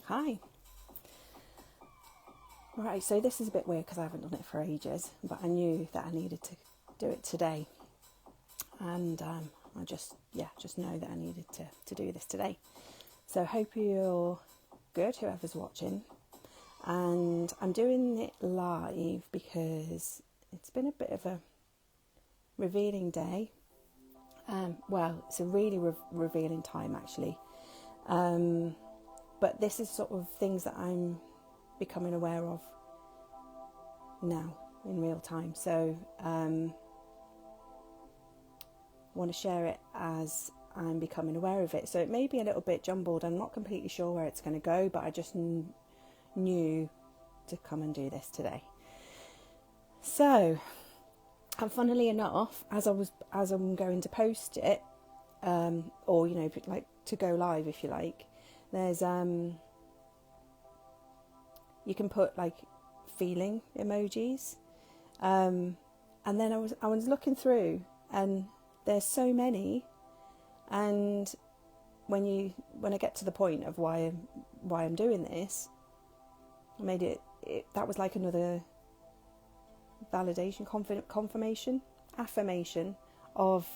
Hi. Right, so this is a bit weird because I haven't done it for ages, but I knew that I needed to do it today. And I just know that I needed to do this today. So I hope you're good, whoever's watching. And I'm doing it live because it's been a bit of a revealing day. Well, it's a really revealing time, actually. But this is sort of things that I'm becoming aware of now in real time. So want to share it as I'm becoming aware of it. So it may be a little bit jumbled. I'm not completely sure where it's going to go, but I just knew to come and do this today. So, and funnily enough, as I'm going to post it, or like to go live, if you like, there's you can put like feeling emojis, and then I was looking through, and there's so many, and when I get to the point of why I'm doing this, I made it that was like another validation, confirmation, affirmation of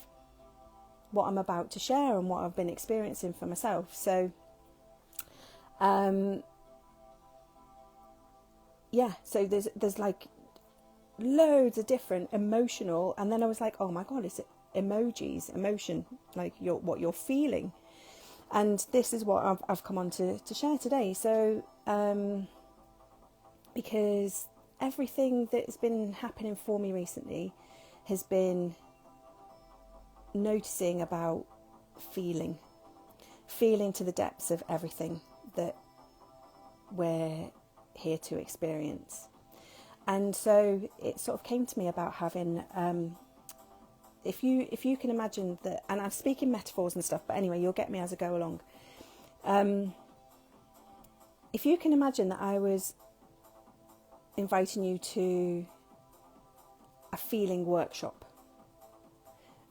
what I'm about to share and what I've been experiencing for myself. So so there's like loads of different emotional, and then I was like, oh my god, it's emojis, emotion, like what you're feeling. And this is what I've come on to share today. So because everything that's been happening for me recently has been noticing about feeling to the depths of everything that we're here to experience. And so it sort of came to me about having if you can imagine that, and I'm speaking metaphors and stuff, but anyway, you'll get me as I go along. If you can imagine that I was inviting you to a feeling workshop,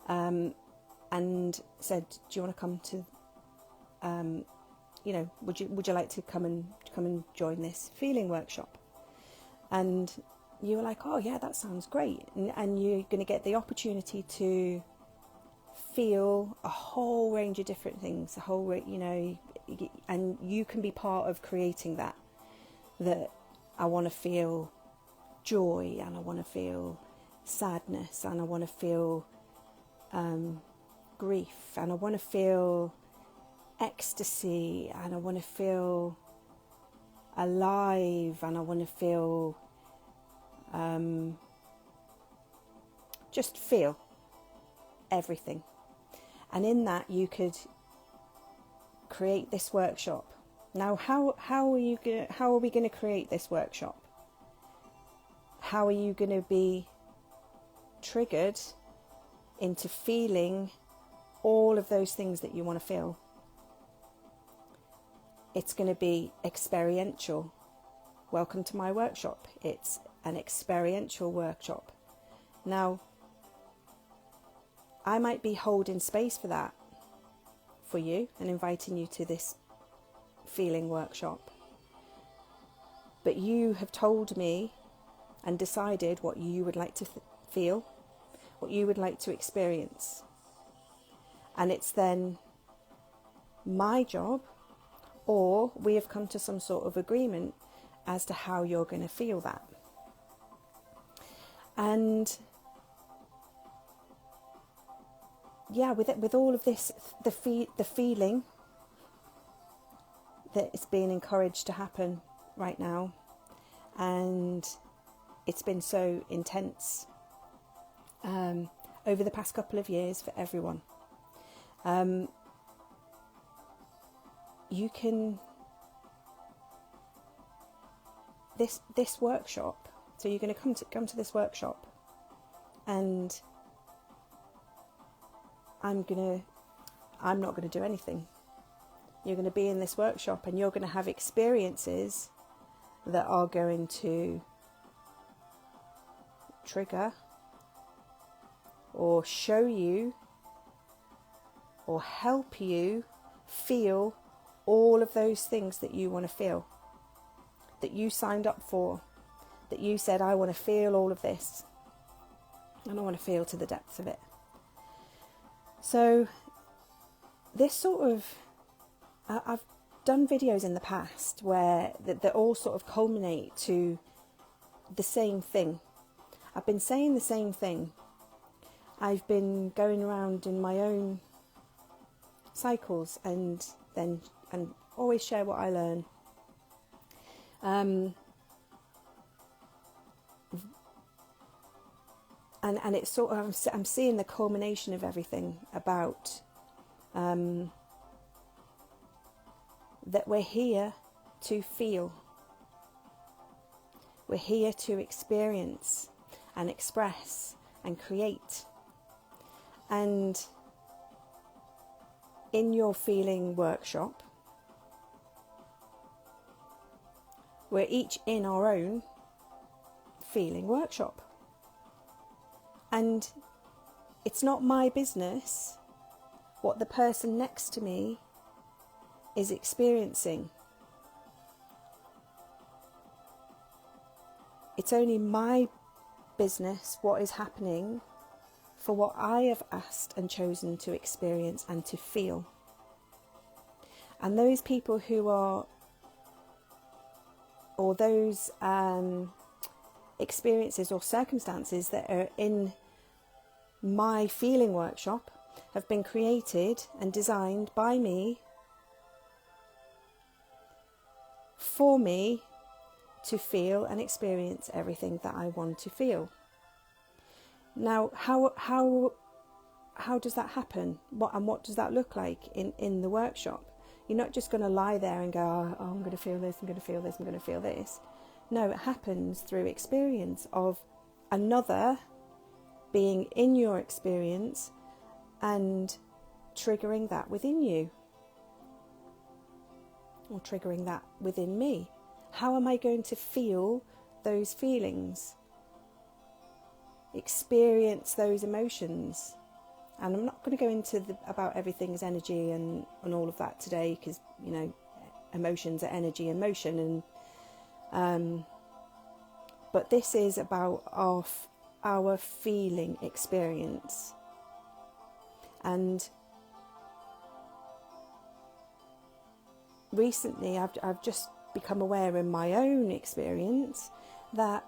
and said, do you want to come to would you like to come and join this feeling workshop? And you were like, oh yeah, that sounds great. And you're going to get the opportunity to feel a whole range of different things, and you can be part of creating that I want to feel joy, and I want to feel sadness, and I want to feel grief, and I want to feel ecstasy, and I want to feel alive, and I want to feel just feel everything. And in that you could create this workshop. Now how are we going to create this workshop? How are you going to be triggered into feeling all of those things that you want to feel? It's going to be experiential. Welcome to my workshop. It's an experiential workshop. Now, I might be holding space for that for you and inviting you to this feeling workshop. But you have told me and decided what you would like to feel, what you would like to experience. And it's then my job, or we have come to some sort of agreement as to how you're going to feel that. And yeah, with all of this, the feeling that is being encouraged to happen right now, and it's been so intense over the past couple of years for everyone. You can this workshop. So you're going to come to this workshop, and I'm not going to do anything. You're going to be in this workshop, and you're going to have experiences that are going to trigger or show you or help you feel all of those things that you want to feel, that you signed up for, that you said, I want to feel all of this, and I want to feel to the depths of it. So this sort of, I've done videos in the past where that all sort of culminate to the same thing. I've been saying the same thing. I've been going around in my own cycles and always share what I learn. And it's sort of, I'm seeing the culmination of everything about that we're here to feel. We're here to experience and express and create. And in your feeling workshop, we're each in our own feeling workshop. And it's not my business what the person next to me is experiencing. It's only my business what is happening for what I have asked and chosen to experience and to feel. And those people who are, or those experiences or circumstances that are in my feeling workshop have been created and designed by me for me to feel and experience everything that I want to feel. Now, how does that happen? What does that look like in the workshop? You're not just going to lie there and go, oh, I'm going to feel this, I'm going to feel this, I'm going to feel this. No, it happens through experience of another being in your experience and triggering that within you, or triggering that within me. How am I going to feel those feelings? Experience those emotions. And I'm not going to go into about everything as energy and all of that today, because, you know, emotions are energy and motion. And but this is about our feeling experience. And recently I've just become aware in my own experience that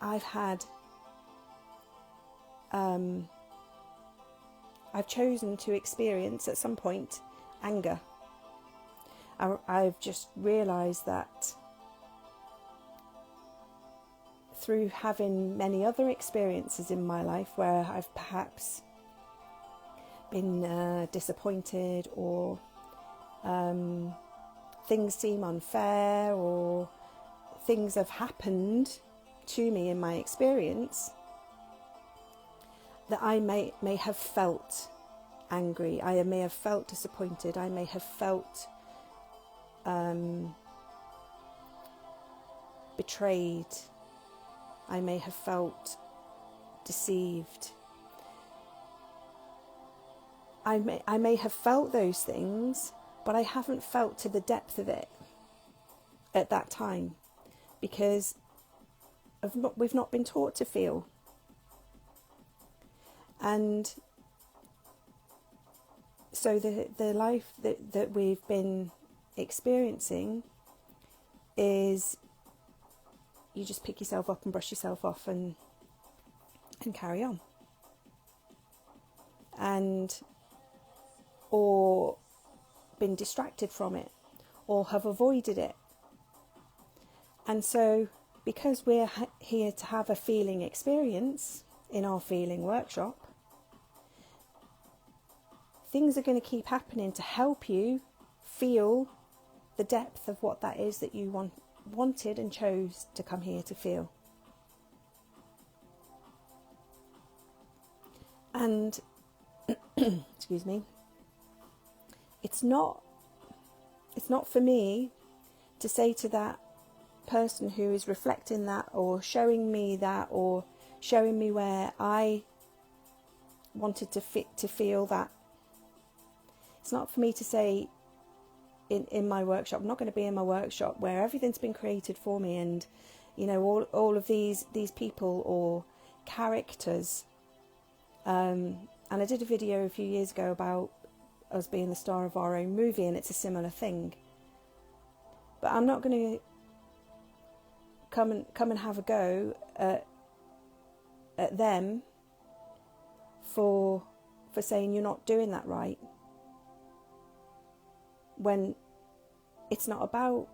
I've had I've chosen to experience at some point anger. I've just realised that through having many other experiences in my life where I've perhaps been disappointed, or things seem unfair, or things have happened to me in my experience, that I may have felt angry, I may have felt disappointed, I may have felt betrayed, I may have felt deceived. I may have felt those things, but I haven't felt to the depth of it at that time, because we've not been taught to feel. And so the life that we've been experiencing is you just pick yourself up and brush yourself off and carry on. And or been distracted from it, or have avoided it. And so because we're here to have a feeling experience in our feeling workshop, things are going to keep happening to help you feel the depth of what that is that you wanted and chose to come here to feel. And excuse me, it's not for me to say to that person who is reflecting that, or showing me that, or showing me where I wanted to feel that. It's not for me to say, in my workshop. I'm not going to be in my workshop where everything's been created for me, and all of these people or characters. And I did a video a few years ago about us being the star of our own movie, and it's a similar thing. But I'm not going to come and have a go at them for saying you're not doing that right, when it's not about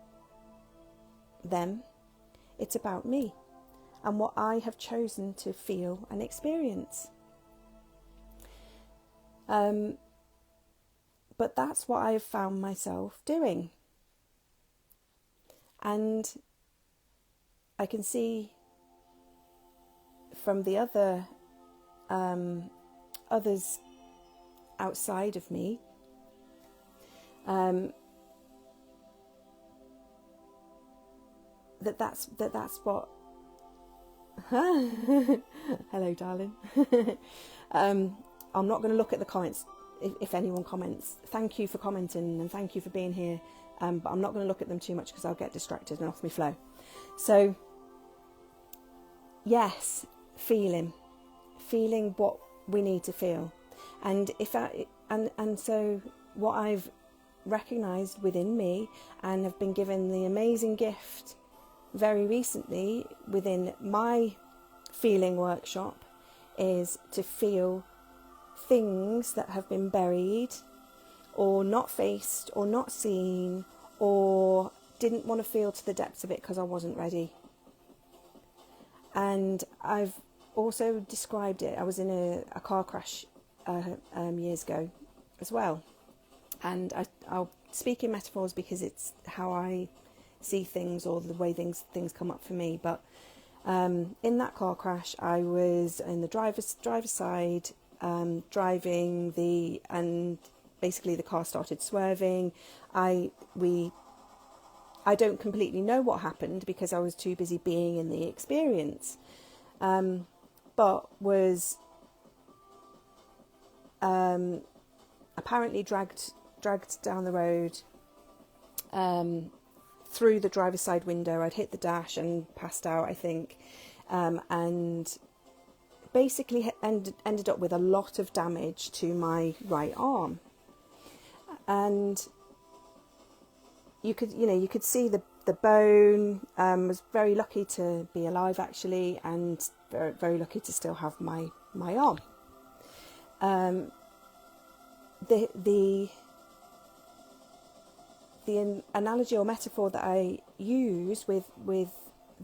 them, it's about me and what I have chosen to feel and experience. But that's what I have found myself doing. And I can see from the others outside of me, that's what. Hello, darling. I'm not going to look at the comments. If anyone comments, thank you for commenting and thank you for being here. But I'm not going to look at them too much because I'll get distracted and off my flow. So, yes, feeling what we need to feel, and so what I've recognised within me and have been given the amazing gift very recently within my feeling workshop is to feel things that have been buried or not faced or not seen or didn't want to feel to the depths of it because I wasn't ready. And I've also described it, I was in a car crash years ago as well, and I'll speak in metaphors because it's how I see things or the way things come up for me. But in that car crash, I was in the driver's side, driving and basically the car started swerving. I don't completely know what happened because I was too busy being in the experience, but was apparently dragged down the road through the driver's side window. I'd hit the dash and passed out, I think, and basically ended up with a lot of damage to my right arm. And you could see the bone. Was very lucky to be alive actually, and very, very lucky to still have my arm. The analogy or metaphor that I use with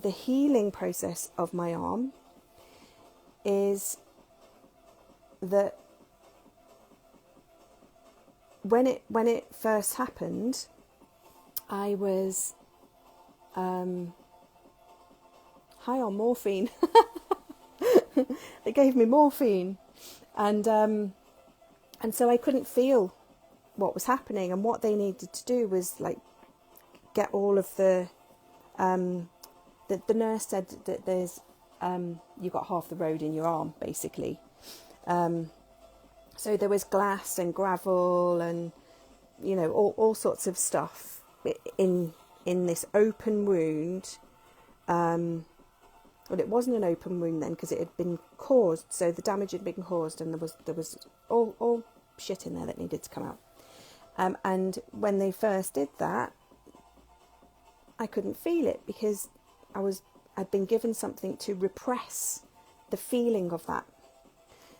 the healing process of my arm is that when it first happened, I was high on morphine. They gave me morphine, and so I couldn't feel what was happening, and what they needed to do was like get all of the nurse said that there's you got half the road in your arm basically, so there was glass and gravel and all sorts of stuff in this open wound. Well, it wasn't an open wound then because it had been caused, so the damage had been caused, and there was all shit in there that needed to come out. And when they first did that, I couldn't feel it because I'd been given something to repress the feeling of that.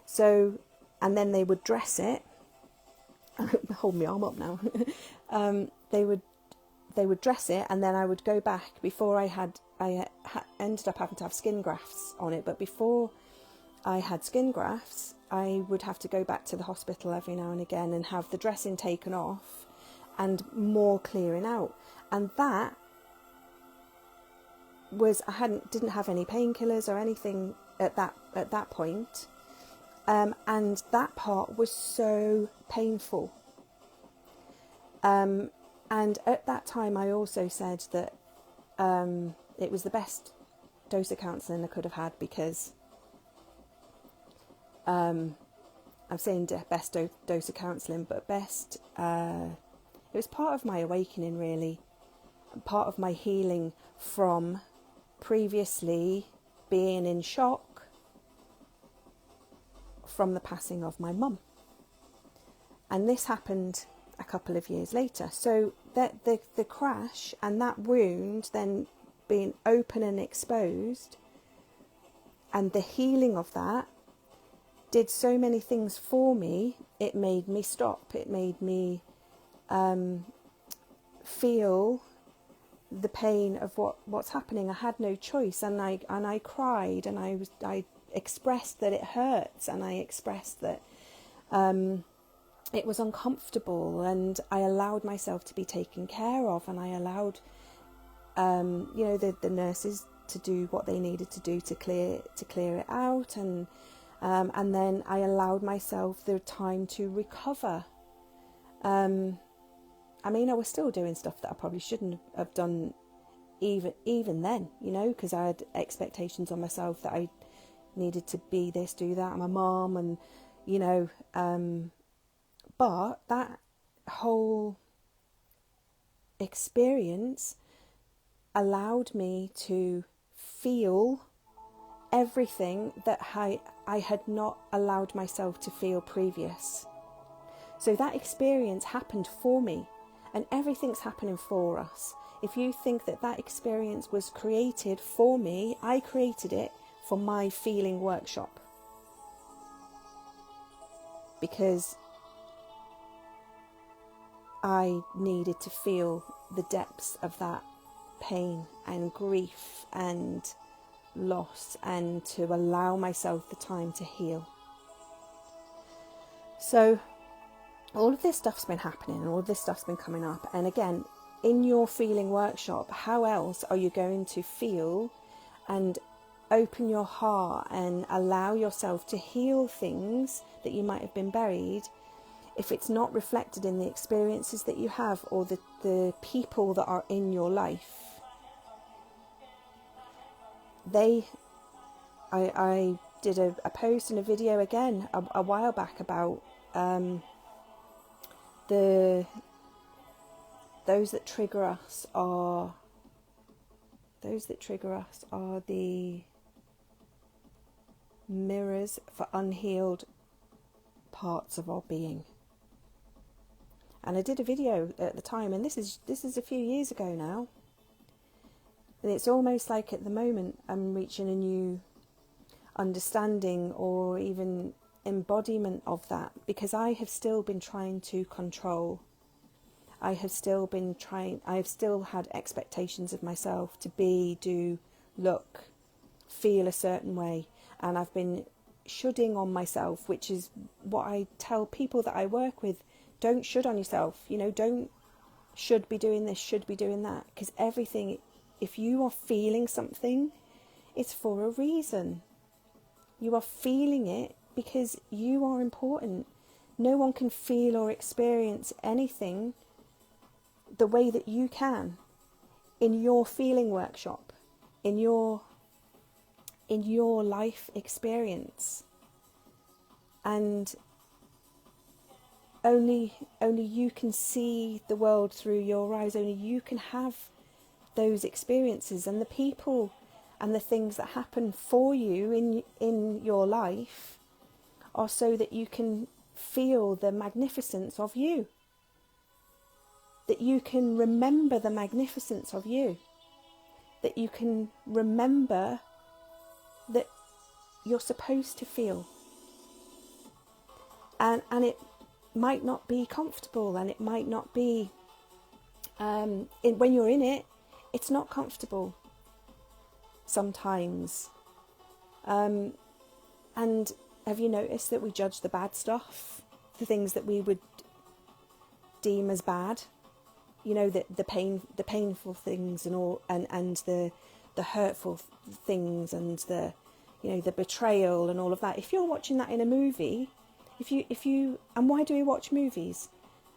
So, and then they would dress it. Hold my arm up now. They would dress it, and then I would go back. Before I ended up having to have skin grafts on it, but before I had skin grafts, I would have to go back to the hospital every now and again and have the dressing taken off and more clearing out. And that was, didn't have any painkillers or anything at that point. And that part was so painful. And at that time I also said that it was the best dose of counselling I could have had, because I'm saying best dose of counselling, but best It was part of my awakening, really, part of my healing from previously being in shock from the passing of my mum. And this happened a couple of years later. So that the crash and that wound then being open and exposed, and the healing of that did so many things for me. It made me stop. It made me feel the pain of what's happening. I had no choice, and I cried, and I expressed that it hurts, and I expressed that it was uncomfortable, and I allowed myself to be taken care of, and I allowed the nurses to do what they needed to do to clear it out, and then I allowed myself the time to recover. I was still doing stuff that I probably shouldn't have done even then, because I had expectations on myself that I needed to be this, do that. I'm a mom, and but that whole experience allowed me to feel everything that I had not allowed myself to feel previous. So that experience happened for me, and everything's happening for us. If you think that experience was created for me, I created it for my feeling workshop. Because I needed to feel the depths of that pain and grief and loss, and to allow myself the time to heal. So all of this stuff's been happening, and all of this stuff's been coming up. And again, in your feeling workshop, how else are you going to feel and open your heart and allow yourself to heal things that you might have been buried, if it's not reflected in the experiences that you have, or the people that are in your life? I did a post and a video again a while back about those that trigger us are the mirrors for unhealed parts of our being. And I did a video at the time, and this is a few years ago now. And it's almost like at the moment I'm reaching a new understanding or even embodiment of that, because I have still been trying to control. I have still had expectations of myself to be, do, look, feel a certain way. And I've been shoulding on myself, which is what I tell people that I work with. Don't should on yourself. Don't should be doing this, should be doing that. Because everything, if you are feeling something, it's for a reason. You are feeling it because you are important. No one can feel or experience anything the way that you can in your feeling workshop, in your life experience. And only you can see the world through your eyes. Only you can have those experiences, and the people and the things that happen for you in your life are so that you can feel the magnificence of you, that you can remember the magnificence of you, that you can remember that you're supposed to feel. And it might not be comfortable, and it might not be, when you're in it, it's not comfortable sometimes. And have you noticed that we judge the bad stuff, the things that we would deem as bad? The painful things and all, and the hurtful things, and the betrayal and all of that. If you're watching that in a movie, and why do we watch movies?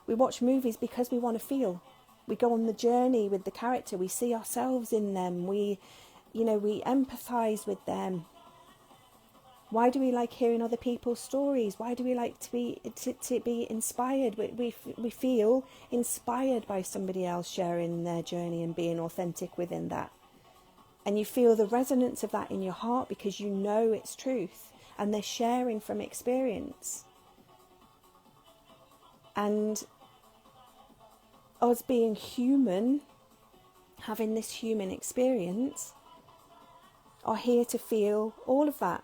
We watch movies because we want to feel. We go on the journey with the character. We see ourselves in them. We empathise with them. Why do we like hearing other people's stories? Why do we like to be inspired? We feel inspired by somebody else sharing their journey and being authentic within that. And you feel the resonance of that in your heart because you know it's truth and they're sharing from experience. And us being human, having this human experience, are here to feel all of that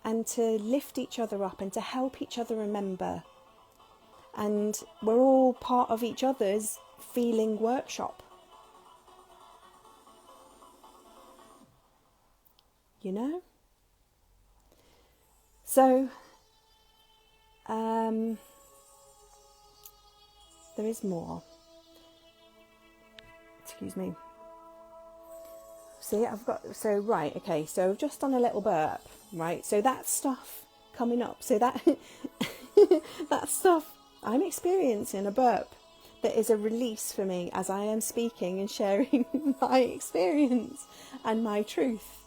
and to lift each other up and to help each other remember. And we're all part of each other's feeling workshop. You know? So, there is more. Excuse me. See, right, okay, so I've just done a little burp, right? So that stuff coming up, so that, that stuff, I'm experiencing a burp that is a release for me as I am speaking and sharing my experience and my truth.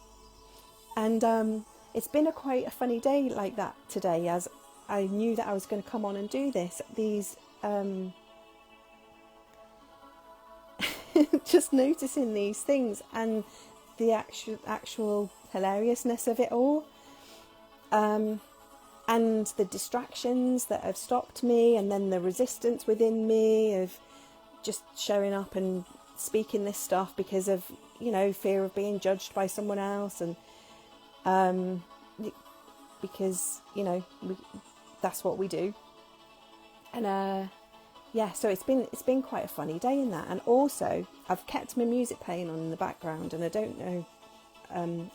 And it's been quite a funny day like that today, as I knew that I was going to come on and do this. Just noticing these things and the actual hilariousness of it all, and the distractions that have stopped me, and then the resistance within me of just showing up and speaking this stuff because of, fear of being judged by someone else, and because that's what we do. And so it's been quite a funny day in that. And also I've kept my music playing on in the background, and I don't know,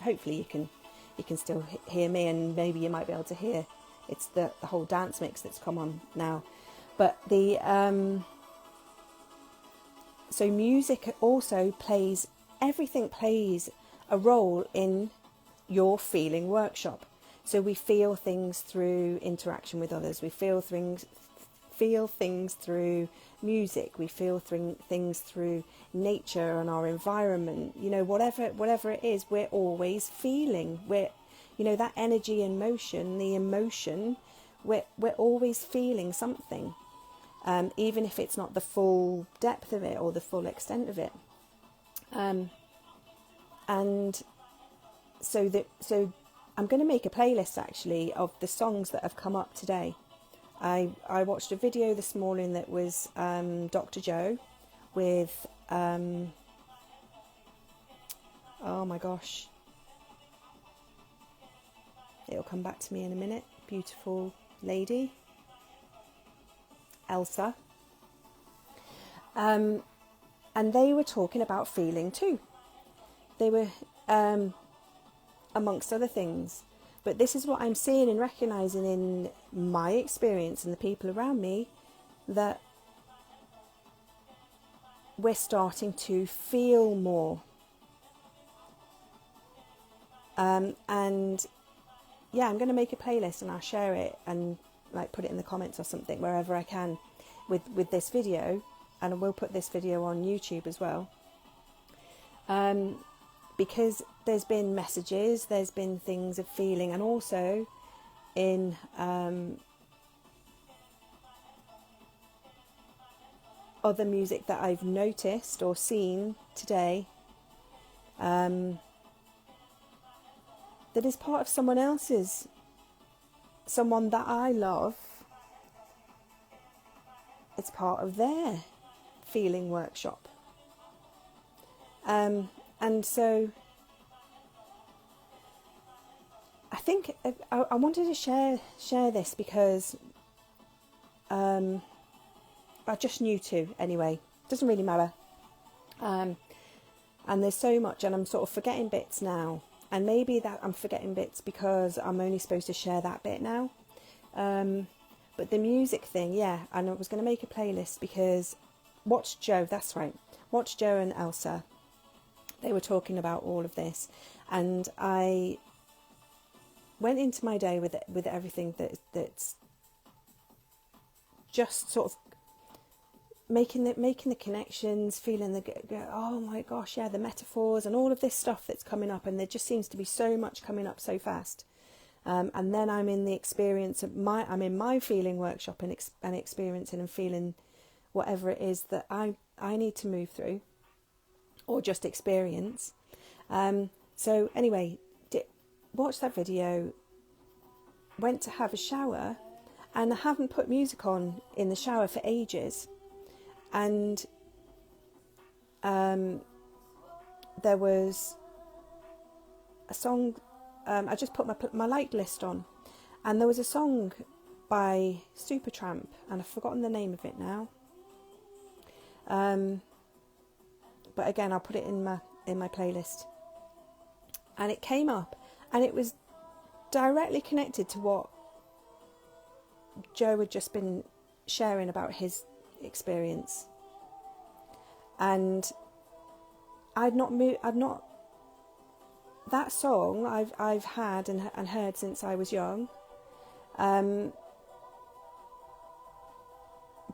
hopefully you can still hear me, and maybe you might be able to hear, it's the whole dance mix that's come on now. But so music also everything plays a role in your feeling workshop. So we feel things through interaction with others, we feel things through music, we feel things through nature and our environment, whatever it is, we're always feeling, that energy and motion, the emotion, we're always feeling something, even if it's not the full depth of it or the full extent of it. And so I'm going to make a playlist actually of the songs that have come up today. I watched a video this morning that was Dr. Joe with, oh my gosh, it'll come back to me in a minute, beautiful lady, Elsa. And they were talking about feeling too. They were, amongst other things. But this is what I'm seeing and recognising in my experience and the people around me, that we're starting to feel more. And yeah, I'm going to make a playlist and I'll share it and put it in the comments or something wherever I can with this video, and I will put this video on YouTube as well. Because there's been messages, there's been things of feeling, and also in other music that I've noticed or seen today, that is part of someone else's, someone that I love, it's part of their feeling workshop. And so I think I wanted to share this because I just knew to anyway. Doesn't really matter. And there's so much, and I'm sort of forgetting bits now. And maybe that I'm forgetting bits because I'm only supposed to share that bit now. But the music thing, yeah. And I was going to make a playlist because Watch Joe, that's right. Watch Joe and Elsa. They were talking about all of this, and I went into my day with everything that's just sort of making the connections, feeling oh my gosh, yeah, the metaphors and all of this stuff that's coming up, and there just seems to be so much coming up so fast. And then I'm in the experience of I'm in my feeling workshop and experiencing and feeling whatever it is that I need to move through or just experience. So anyway, watched that video, went to have a shower, and I haven't put music on in the shower for ages. And there was a song, I just put my like list on, and there was a song by Supertramp, and I've forgotten the name of it now. But again, I'll put it in my playlist. And it came up, and it was directly connected to what Joe had just been sharing about his experience. And I'd not that song I've had and heard since I was young,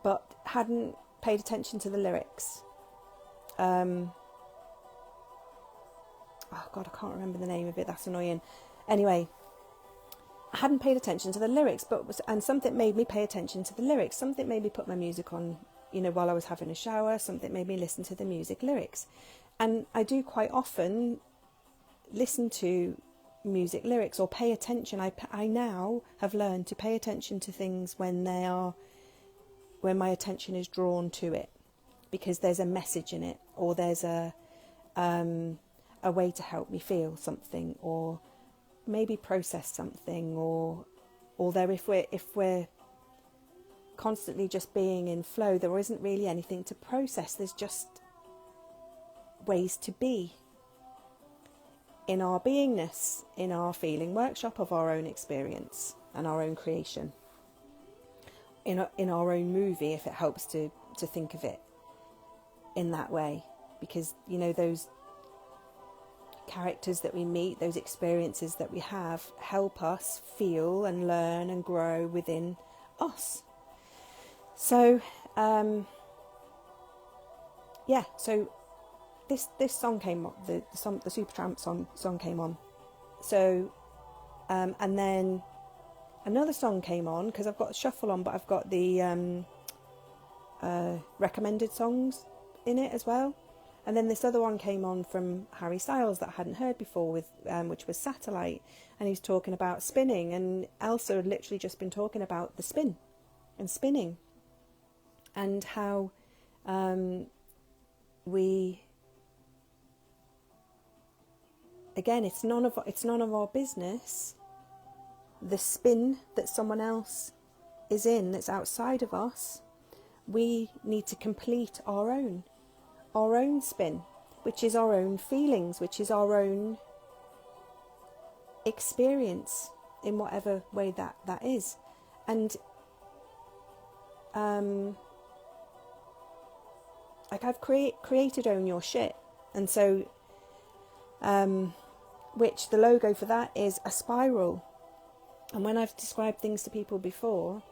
but hadn't paid attention to the lyrics. Oh God, I can't remember the name of it. That's annoying. Anyway, I hadn't paid attention to the lyrics, and something made me pay attention to the lyrics. Something made me put my music on, while I was having a shower. Something made me listen to the music lyrics, and I do quite often listen to music lyrics or pay attention. I now have learned to pay attention to things when my attention is drawn to it, because there's a message in it, or there's a way to help me feel something, or maybe process something, or although if we're constantly just being in flow, there isn't really anything to process. There's just ways to be in our beingness, in our feeling workshop of our own experience and our own creation, in our own movie, if it helps to think of it in that way. Because those characters that we meet, those experiences that we have, help us feel and learn and grow within us. So so this song came on, the Supertramp song came on. So and then another song came on, because I've got shuffle on, but I've got the recommended songs in it as well. And then this other one came on from Harry Styles that I hadn't heard before, which was Satellite, and he's talking about spinning, and Elsa had literally just been talking about the spin and spinning, and how again, it's none of our business, the spin that someone else is in that's outside of us. We need to complete our own spin, which is our own feelings, which is our own experience in whatever way that is. And I've created Own Your Shit, and so which the logo for that is a spiral. And when I've described things to people before,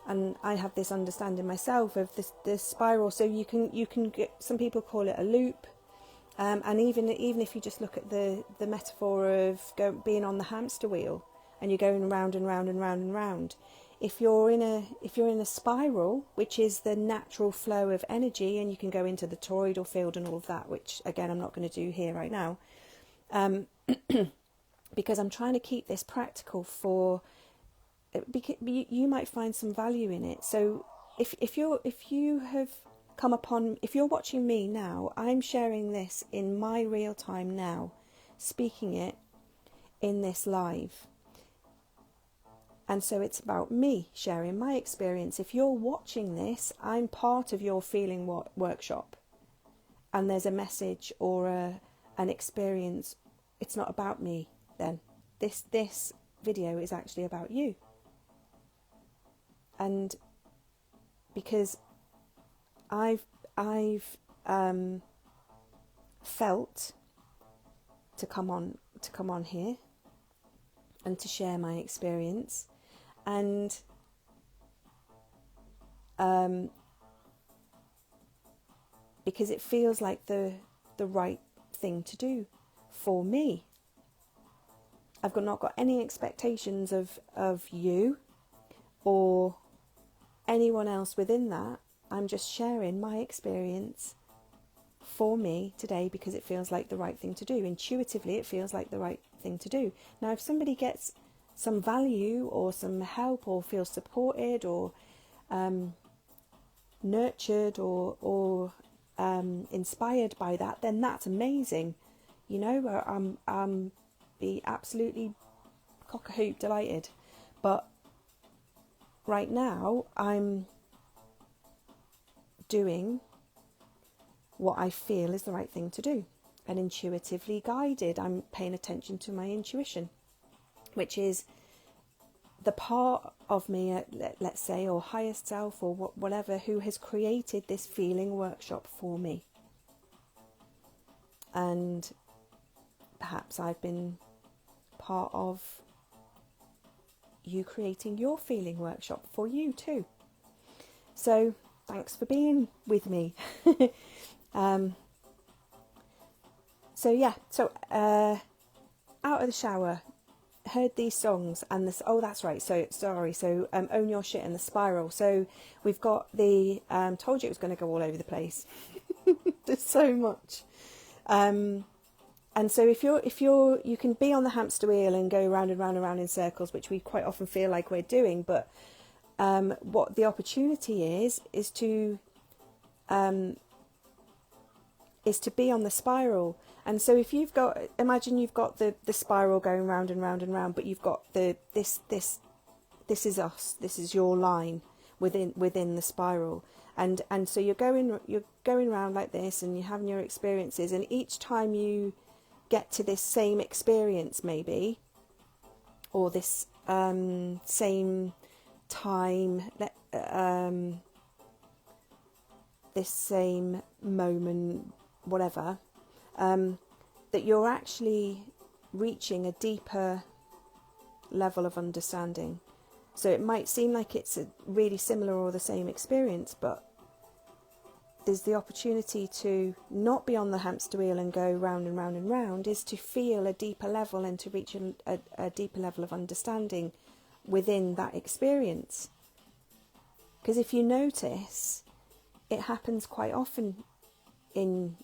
and I have this understanding myself of this spiral, so you can get, some people call it a loop, and even if you just look at the metaphor of being on the hamster wheel, and you're going round and round and round and round. If you're in a spiral, which is the natural flow of energy, and you can go into the toroidal field and all of that, which again I'm not going to do here right now, because I'm trying to keep this practical for. Because you might find some value in it. So if you have come upon, if you're watching me now, I'm sharing this in my real time now, speaking it in this live. And so it's about me sharing my experience. If you're watching this, I'm part of your feeling workshop, and there's a message or an experience. It's not about me then. This video is actually about you. And because I've felt to come on here and to share my experience, and because it feels like the right thing to do for me. I've not got any expectations of you or anyone else within that. I'm just sharing my experience for me today because it feels like the right thing to do. Intuitively, it feels like the right thing to do. Now, if somebody gets some value or some help or feels supported or nurtured or inspired by that, then that's amazing. You know, I'm be absolutely cock-a-hoop delighted. But right now, I'm doing what I feel is the right thing to do, and intuitively guided. I'm paying attention to my intuition, which is the part of me, let's say, or highest self, or whatever, who has created this feeling workshop for me. And perhaps I've been part of you creating your feeling workshop for you too. So thanks for being with me. So out of the shower, heard these songs and this. Oh, that's right. So sorry. So Own Your Shit and The Spiral. So we've got the told you it was going to go all over the place. There's so much. And so if you're you can be on the hamster wheel and go round and round and round in circles, which we quite often feel like we're doing. But what the opportunity is to be on the spiral. And so if imagine you've got the spiral going round and round and round, but you've got this is us, this is your line within the spiral. And so you're going round like this, and you're having your experiences, and each time you get to this same experience maybe, or this same time, this same moment, whatever, that you're actually reaching a deeper level of understanding. So it might seem like it's a really similar or the same experience, but there's the opportunity to not be on the hamster wheel and go round and round and round, is to feel a deeper level and to reach a deeper level of understanding within that experience. Because if you notice, it happens quite often in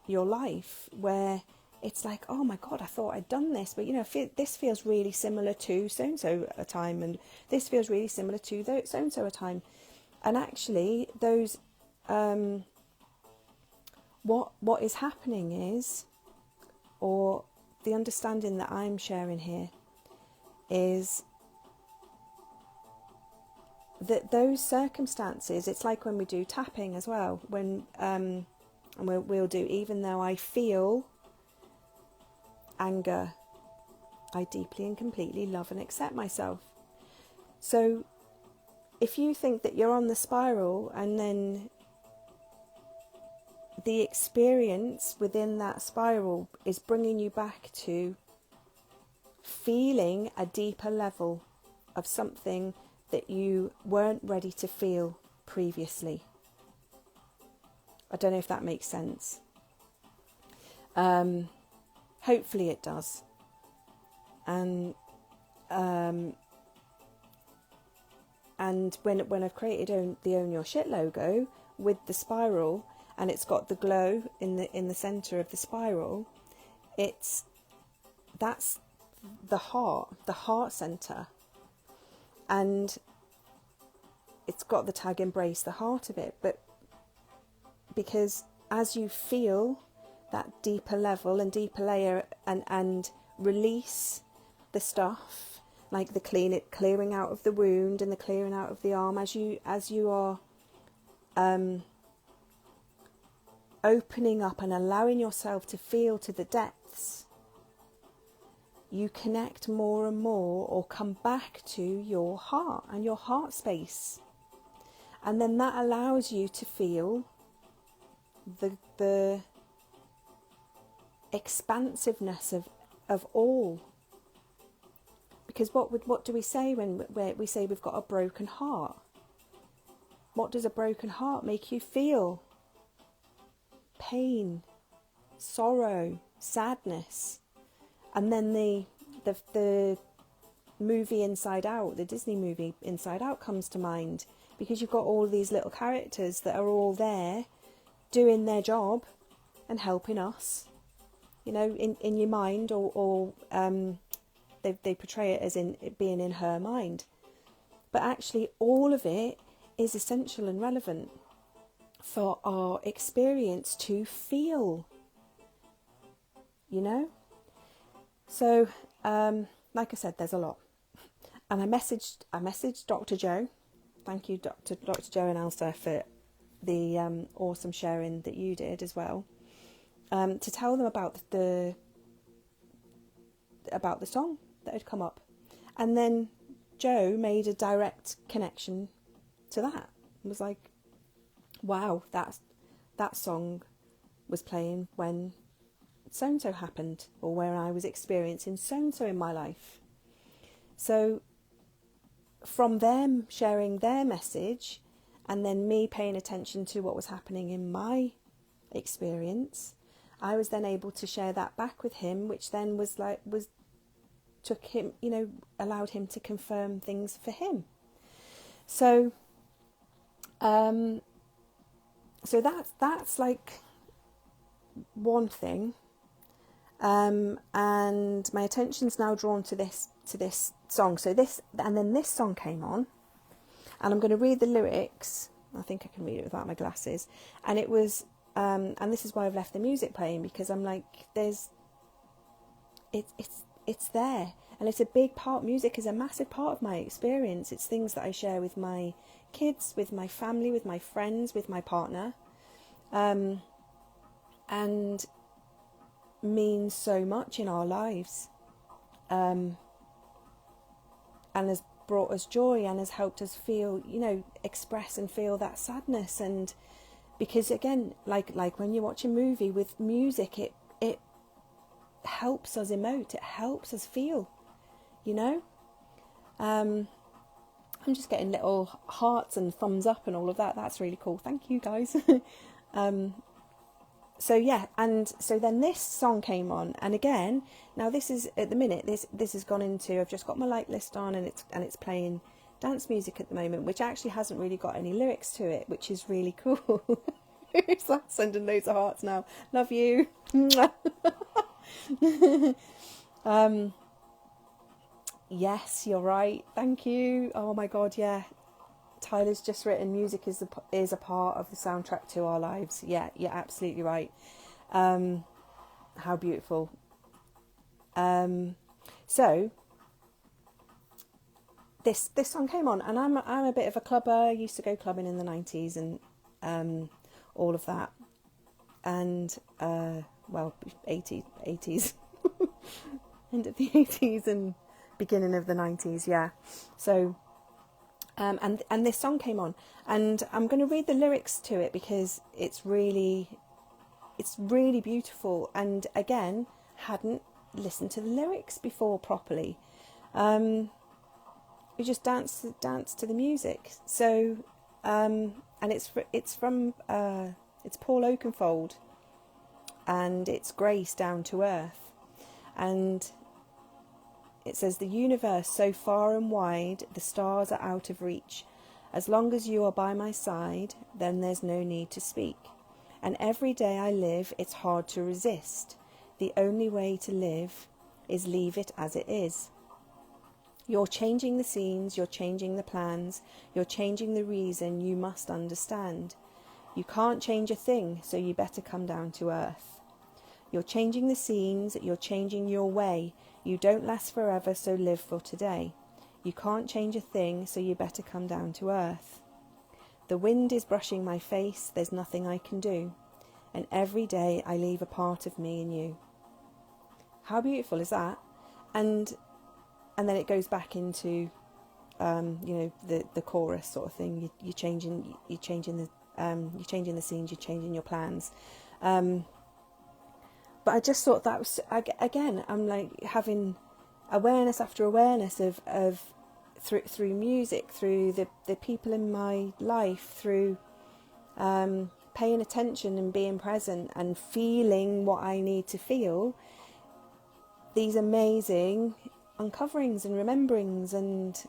your life where it's like, oh my God, I thought I'd done this, but this feels really similar to so-and-so a time, and this feels really similar to so-and-so a time. And actually those what is happening is, or the understanding that I'm sharing here is that those circumstances, it's like when we do tapping as well, when and we'll do, even though I feel anger, I deeply and completely love and accept myself. So if you think that you're on the spiral, and then the experience within that spiral is bringing you back to feeling a deeper level of something that you weren't ready to feel previously. I don't know if that makes sense. Hopefully it does. And when I've created the Own Your Shit logo with the spiral, and it's got the glow in the centre of the spiral, that's the heart centre, and it's got the tag Embrace the Heart of it. But because as you feel that deeper level and deeper layer, and release the stuff, like the clearing out of the wound and the clearing out of the arm, as you are opening up and allowing yourself to feel to the depths, you connect more and more, or come back to your heart and your heart space. And then that allows you to feel the expansiveness of all. Because what do we say when we say we've got a broken heart? What does a broken heart make you feel? Pain, sorrow, sadness. And then the the movie Inside Out, the Disney movie Inside Out comes to mind, because you've got all these little characters that are all there doing their job and helping us, you know, in your mind, or they portray it as in it being in her mind. But actually all of it is essential and relevant for our experience to feel, you know. So like I said, there's a lot. And I messaged Dr. Joe. Thank you, Dr. Joe and Elsa, for the awesome sharing that you did as well, to tell them about the song that had come up. And then Joe made a direct connection to that. It was like, wow, that song was playing when so-and-so happened, or where I was experiencing so-and-so in my life. So from them sharing their message, and then me paying attention to what was happening in my experience, I was then able to share that back with him, which then took him, you know, allowed him to confirm things for him. So so that's like one thing. And my attention's now drawn to this song. So this song came on, and I'm going to read the lyrics. I think I can read it without my glasses. And it was, and this is why I've left the music playing, because I'm like, it's there, and it's a big part. Music is a massive part of my experience. It's things that I share with my kids, with my family, with my friends, with my partner, and means so much in our lives, and has brought us joy, and has helped us feel, you know, express and feel that sadness. And because again, like when you watch a movie with music, it helps us emote, it helps us feel, you know. I'm just getting little hearts and thumbs up and all of that. That's really cool. Thank you, guys. So yeah, and so then this song came on, and again, now this is at the minute, this has gone into, I've just got my like list on, and it's playing dance music at the moment, which actually hasn't really got any lyrics to it, which is really cool. Who's that sending loads of hearts now? Love you. Yes, you're right. Thank you. Oh my God, yeah. Tyler's just written, music is a part of the soundtrack to our lives. Yeah, you're absolutely right. How beautiful. So this song came on, and I'm a bit of a clubber. I used to go clubbing in the 90s and all of that, and 80s, end of the 80s and beginning of the 90s. Yeah, so. And this song came on, and I'm going to read the lyrics to it because it's really beautiful. And again, hadn't listened to the lyrics before properly. We just dance to the music. So, and it's from Paul Oakenfold, and it's Grace Down to Earth, and it says, the universe so far and wide, the stars are out of reach. As long as you are by my side, then there's no need to speak. And every day I live, it's hard to resist. The only way to live is leave it as it is. You're changing the scenes, you're changing the plans, you're changing the reason, you must understand. You can't change a thing, so you better come down to earth. You're changing the scenes, you're changing your way. You don't last forever, so live for today. You can't change a thing, so you better come down to earth. The wind is brushing my face, there's nothing I can do. And every day I leave a part of me in you. How beautiful is that? And then it goes back into, the chorus sort of thing. You're changing the scenes, you're changing your plans. But I just thought that was, again, I'm like having awareness after awareness of through music, through the people in my life, through paying attention and being present and feeling what I need to feel. these amazing uncoverings and rememberings and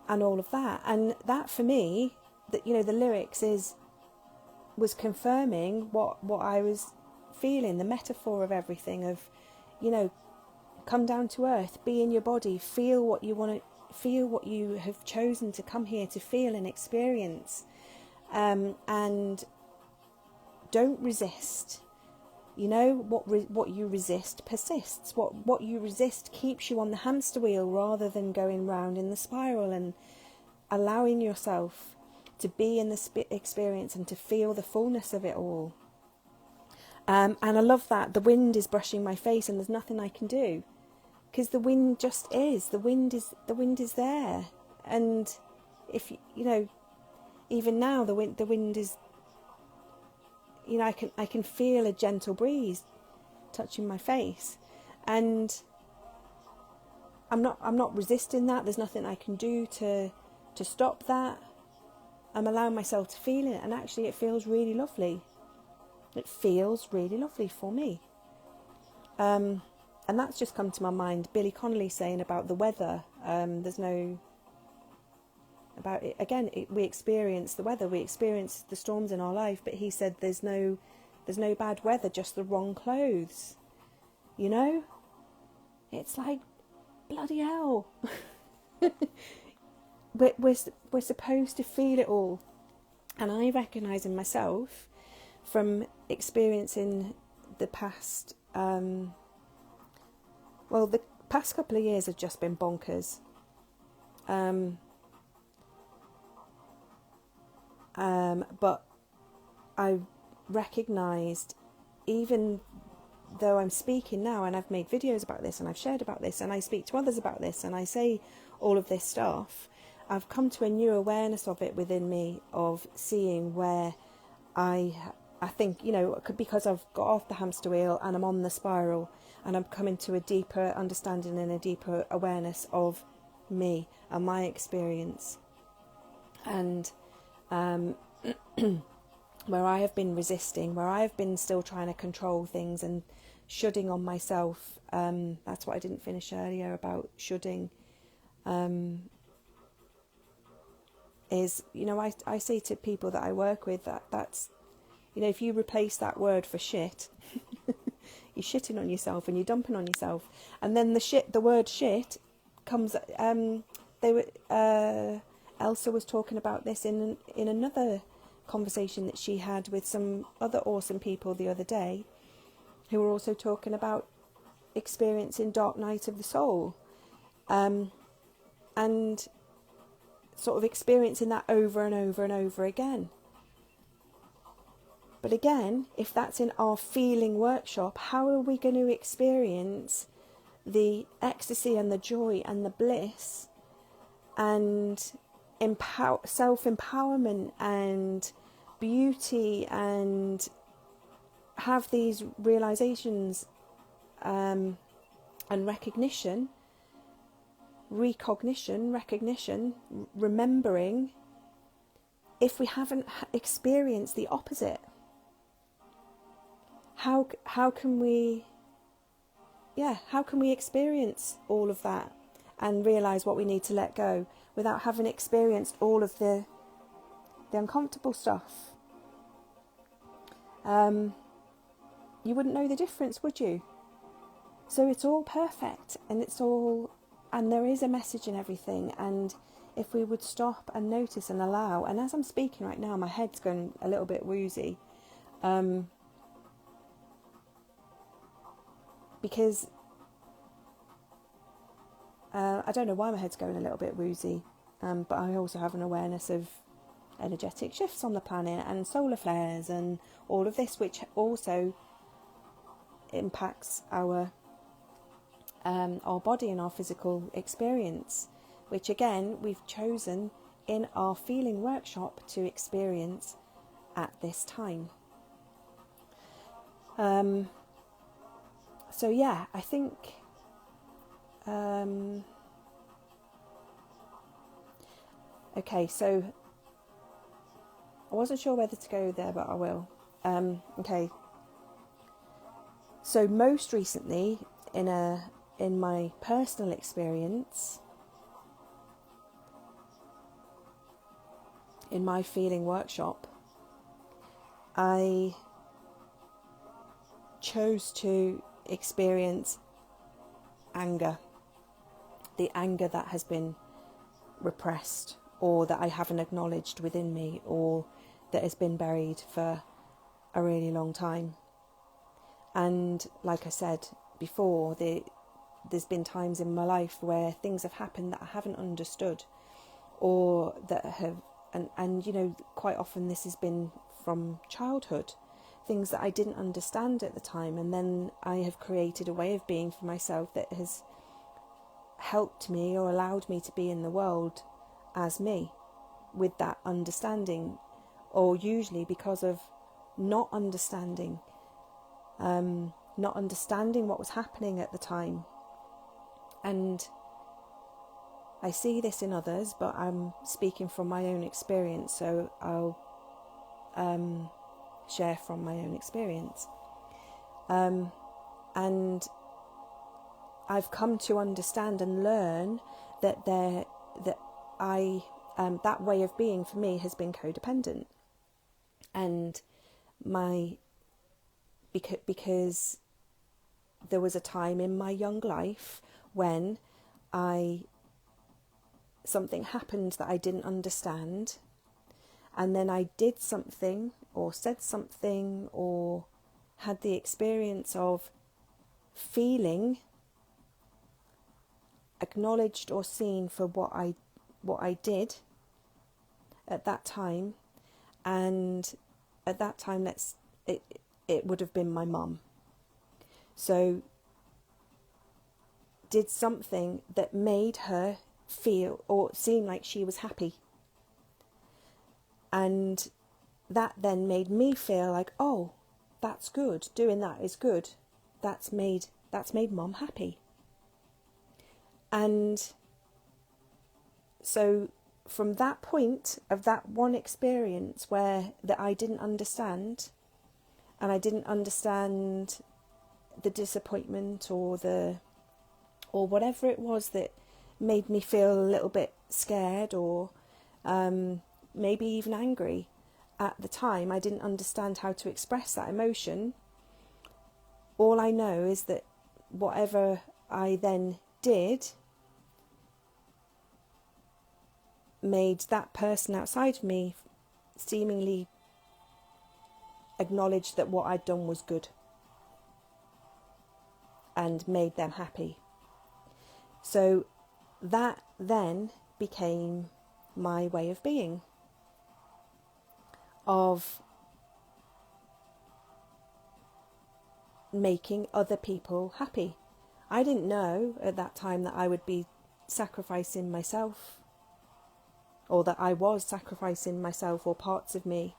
all of that. And that for me, that, you know, the lyrics was confirming what I was feeling, the metaphor of everything, of, you know, come down to earth, be in your body, feel what you want to feel, what you have chosen to come here to feel and experience, and don't resist. You know, what you resist persists. What you resist keeps you on the hamster wheel rather than going round in the spiral, and allowing yourself to be in the experience and to feel the fullness of it all. And I love that the wind is brushing my face and there's nothing I can do, because the wind just is. The wind is there, and if you know, even now the wind is. You know, I can feel a gentle breeze touching my face, and I'm not resisting that. There's nothing I can do to stop that. I'm allowing myself to feel it, and actually, it feels really lovely. It feels really lovely for me. And that's just come to my mind. Billy Connolly saying about the weather. There's no. About it again, we experience the weather, we experience the storms in our life, but he said there's no bad weather, just the wrong clothes. You know, it's like, bloody hell. we're supposed to feel it all, and I recognise in myself from experiencing the past. The past couple of years have just been bonkers. But I recognised, even though I'm speaking now and I've made videos about this and I've shared about this and I speak to others about this and I say all of this stuff, I've come to a new awareness of it within me, of seeing where I think, you know, because I've got off the hamster wheel and I'm on the spiral, and I'm coming to a deeper understanding and a deeper awareness of me and my experience. And where I have been resisting, where I have been still trying to control things and shoulding on myself. That's what I didn't finish earlier about shoulding. Is, you know, I say to people that I work with that's, you know, if you replace that word for shit, you're shitting on yourself and you're dumping on yourself. And then the word shit comes, Elsa was talking about this in another conversation that she had with some other awesome people the other day, who were also talking about experiencing dark night of the soul, and sort of experiencing that over and over and over again. But again, if that's in our feeling workshop, how are we going to experience the ecstasy and the joy and the bliss and self-empowerment and beauty, and have these realizations and recognition, remembering, if we haven't experienced the opposite? How can we experience all of that and realize what we need to let go without having experienced all of the uncomfortable stuff? You wouldn't know the difference, would you? So it's all perfect, and there is a message in everything. And if we would stop and notice and allow, and as I'm speaking right now, my head's going a little bit woozy, because I don't know why my head's going a little bit woozy, but I also have an awareness of energetic shifts on the planet and solar flares and all of this, which also impacts our body and our physical experience, which again we've chosen in our feeling workshop to experience at this time. So yeah, I think okay, so I wasn't sure whether to go there, but I will. Okay, So most recently, in my personal experience, in my feeling workshop, I chose to experience anger, the anger that has been repressed, or that I haven't acknowledged within me, or that has been buried for a really long time. And like I said before, there's been times in my life where things have happened that I haven't understood, or that have, and you know, quite often this has been from childhood, things that I didn't understand at the time, and then I have created a way of being for myself that has helped me or allowed me to be in the world as me, with that understanding, or usually because of not understanding what was happening at the time. And I see this in others, but I'm speaking from my own experience, so I'll share from my own experience. And I've come to understand and learn that that way of being for me has been codependent, and because there was a time in my young life when something happened that I didn't understand, and then I did something or said something or had the experience of feeling acknowledged or seen for what I did at that time. And at that time, it would have been my mum. So did something that made her feel or seem like she was happy, and that then made me feel like, oh, that's good, doing that is good, that's made mum happy. And so from that point of that one experience where that I didn't understand, and I didn't understand the disappointment or whatever it was that made me feel a little bit scared, or maybe even angry at the time, I didn't understand how to express that emotion. All I know is that whatever I then did made that person outside of me seemingly acknowledge that what I'd done was good and made them happy. So that then became my way of being, of making other people happy. I didn't know at that time that I would be sacrificing myself, or that I was sacrificing myself or parts of me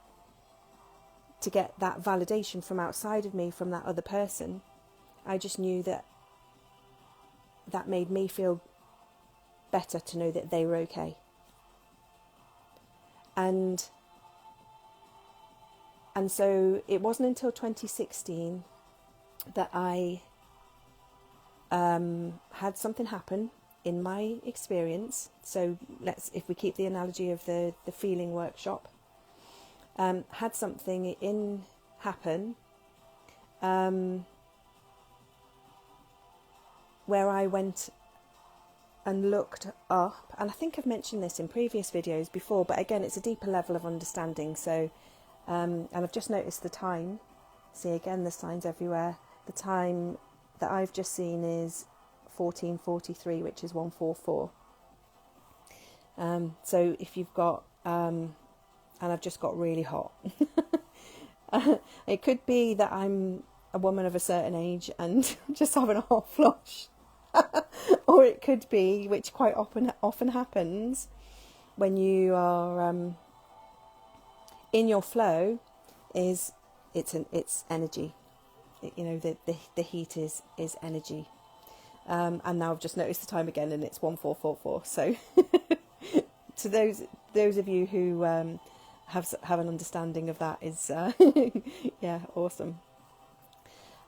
to get that validation from outside of me, from that other person. I just knew that made me feel better to know that they were okay. And so it wasn't until 2016 that I had something happen in my experience. So if we keep the analogy of the feeling workshop, had something happen where I went and looked up, and I think I've mentioned this in previous videos before, but again, it's a deeper level of understanding. So, and I've just noticed the time. See, again, the signs everywhere. The time that I've just seen is 14:43, which is 144. So if you've got, and I've just got really hot. It could be that I'm a woman of a certain age and just having a hot flush. Or it could be, which quite often happens when you are in your flow, is it's energy. The heat is energy. And now I've just noticed the time again, and it's 1444. So to those of you who have an understanding of that, is yeah, awesome.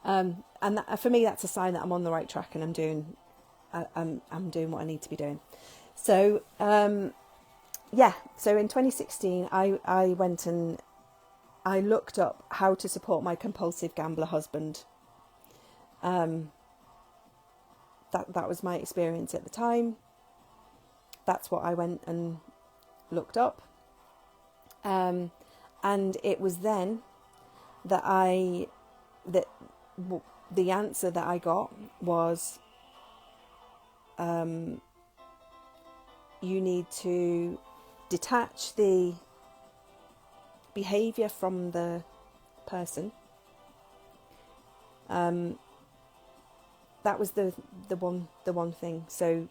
And that, for me, that's a sign that I'm on the right track and I'm doing what I need to be doing. So so in 2016 I went and I looked up how to support my compulsive gambler husband. That was my experience at the time. That's what I went and looked up. And it was then that the answer that I got was, you need to detach the behaviour from the person. That was the one thing. So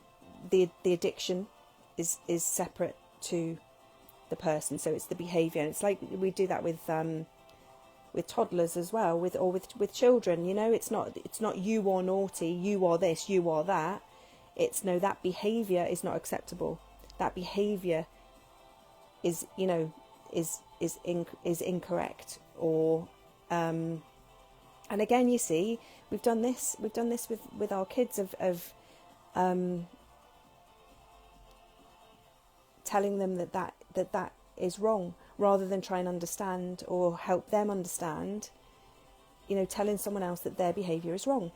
the addiction is separate to the person. So it's the behaviour. And it's like we do that with toddlers as well, with children. You know, it's not you are naughty, you are this, you are that. It's no, that behaviour is not acceptable. That behaviour is incorrect. Or and again, you see, we've done this with our kids of telling them that is wrong, rather than try and understand or help them understand. You know, telling someone else that their behaviour is wrong,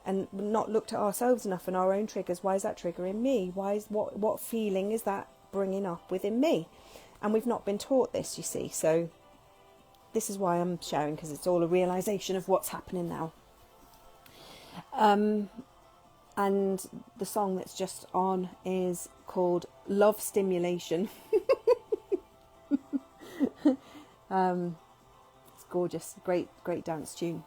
and not looked at ourselves enough and our own triggers. Why is that triggering me? What feeling is that bringing up within me? And we've not been taught this, you see. So this is why I'm sharing, because it's all a realisation of what's happening now. And the song that's just on is called Love Stimulation. It's gorgeous, great dance tune.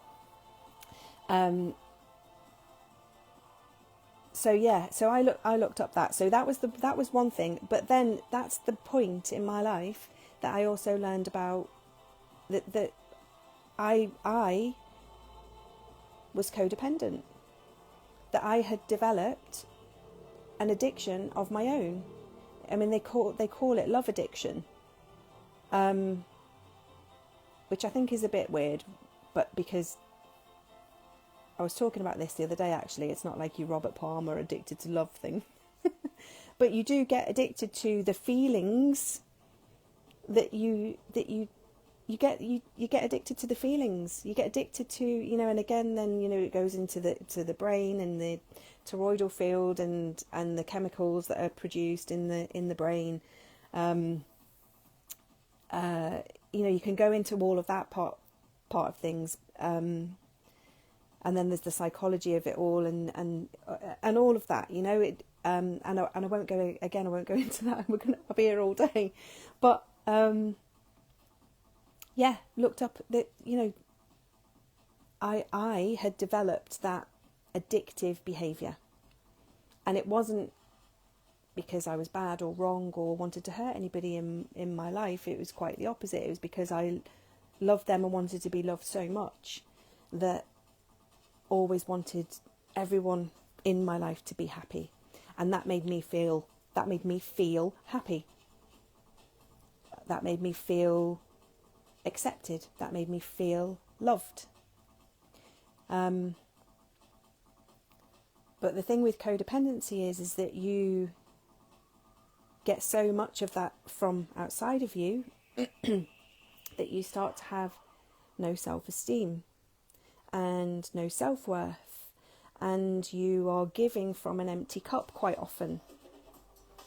So I looked up that. So that was one thing. But then that's the point in my life that I also learned about that I was codependent. That I had developed an addiction of my own. I mean, they call it love addiction, which I think is a bit weird, but because I was talking about this the other day, actually, it's not like you Robert Palmer addicted to love thing, but you do get addicted to the feelings that you get addicted to the feelings. You get addicted to, you know, and again, then, you know, it goes into the brain and the toroidal field and the chemicals that are produced in the brain. You know, you can go into all of that part of things. And then there's the psychology of it all and all of that, you know, it, and I won't go into that. I'll be here all day, but, looked up that, you know, I had developed that addictive behaviour, and it wasn't because I was bad or wrong or wanted to hurt anybody in my life. It was quite the opposite. It was because I loved them and wanted to be loved so much that always wanted everyone in my life to be happy, and that made me feel happy. That made me feel accepted. That made me feel loved. But the thing with codependency is that you get so much of that from outside of you that you start to have no self-esteem and no self-worth, and you are giving from an empty cup quite often.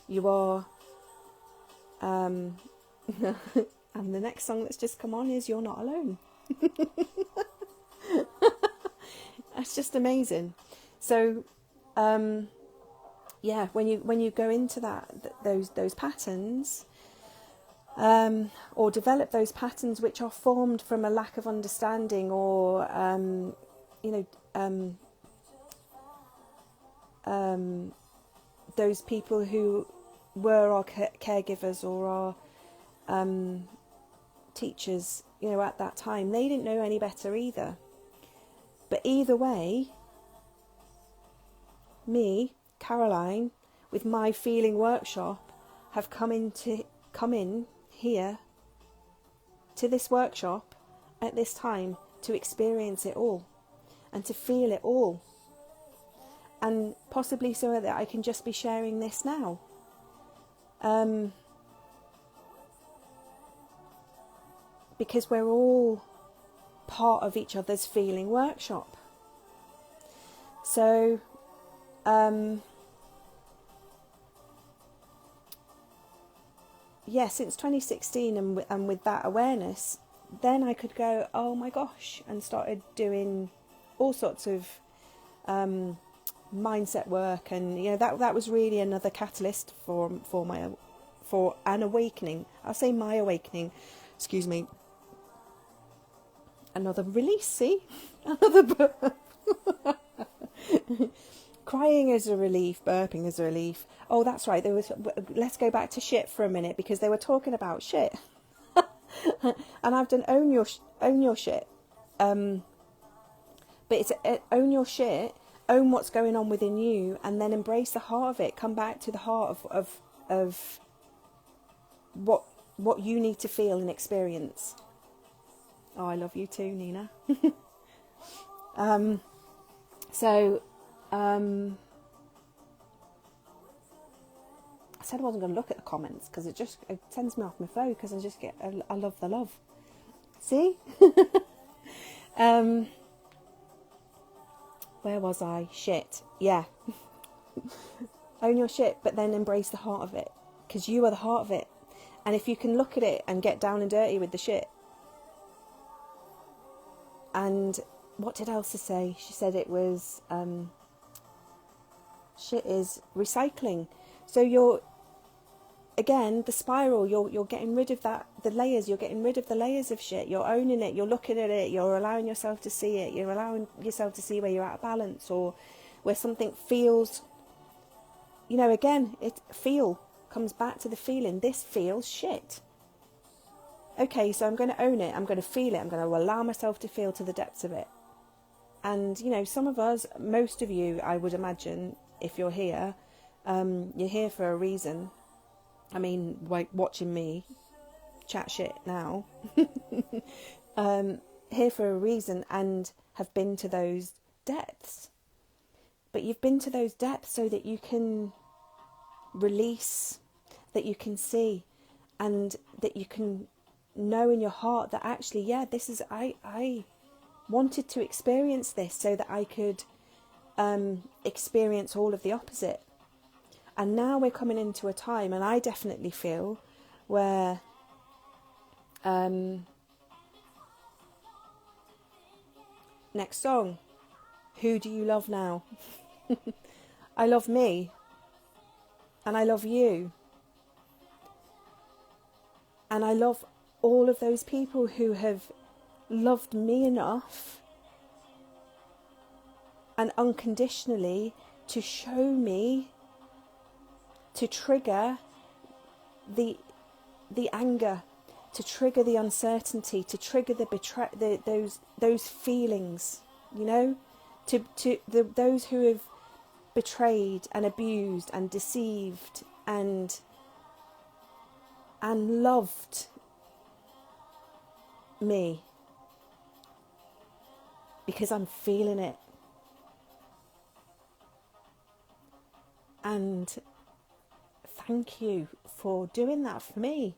You are and the next song that's just come on is You're Not Alone. That's just amazing. So when you go into those patterns, or develop those patterns which are formed from a lack of understanding, or those people who were our caregivers or our teachers, you know, at that time, they didn't know any better either. But either way, me, Caroline, with my feeling workshop, have come in here to this workshop at this time to experience it all. and to feel it all. And possibly so that I can just be sharing this now. Because we're all part of each other's feeling workshop. So, since 2016 and with that awareness, then I could go, oh my gosh, and started doing all sorts of mindset work, and that was really another catalyst for an awakening. I'll say my awakening. Excuse me. Another release. See, another crying is a relief. Burping is a relief. Oh, that's right. Let's go back to shit for a minute, because they were talking about shit, and I've done own your shit. But it's own your shit. Own what's going on within you, and then embrace the heart of it. Come back to the heart of what you need to feel and experience. Oh, I love you too, Nina. I said I wasn't going to look at the comments because it sends me off my phone, because I love the love. See? Where was I? Shit. Yeah. Own your shit, but then embrace the heart of it, because you are the heart of it. And if you can look at it and get down and dirty with the shit. And what did Elsa say? She said it was shit is recycling. So you're, again, the spiral, you're getting rid of the layers, you're getting rid of the layers of shit, you're owning it, you're looking at it, you're allowing yourself to see it, you're allowing yourself to see where you're out of balance, or where something feels, again, feel comes back to the feeling. This feels shit. Okay, so I'm going to own it, I'm going to feel it, I'm going to allow myself to feel to the depths of it. And, some of us, most of you, I would imagine, if you're here for a reason. I mean, like watching me chat shit now. Here for a reason, and have been to those depths. But you've been to those depths so that you can release, that you can see, and that you can know in your heart that actually, this is, I wanted to experience this so that I could experience all of the opposite. And now we're coming into a time, and I definitely feel, where next song, who do you love now? I love me, and I love you, and I love all of those people who have loved me enough and unconditionally to show me, to trigger the anger, to trigger the uncertainty, to trigger those feelings, to those who have betrayed and abused and deceived and loved me, because I'm feeling it. And thank you for doing that for me.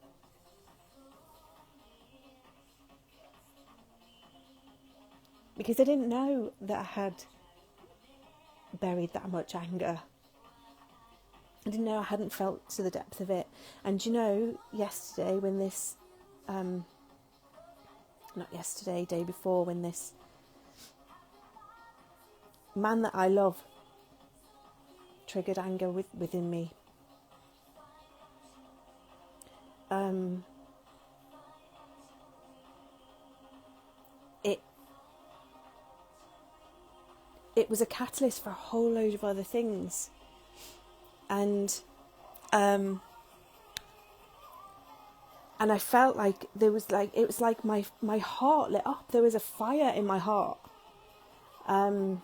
Because I didn't know that I had buried that much anger. I didn't know I hadn't felt to the depth of it. And yesterday when this, not yesterday, day before, when this man that I love triggered anger within me. It was a catalyst for a whole load of other things, and I felt like it was like my heart lit up. There was a fire in my heart. A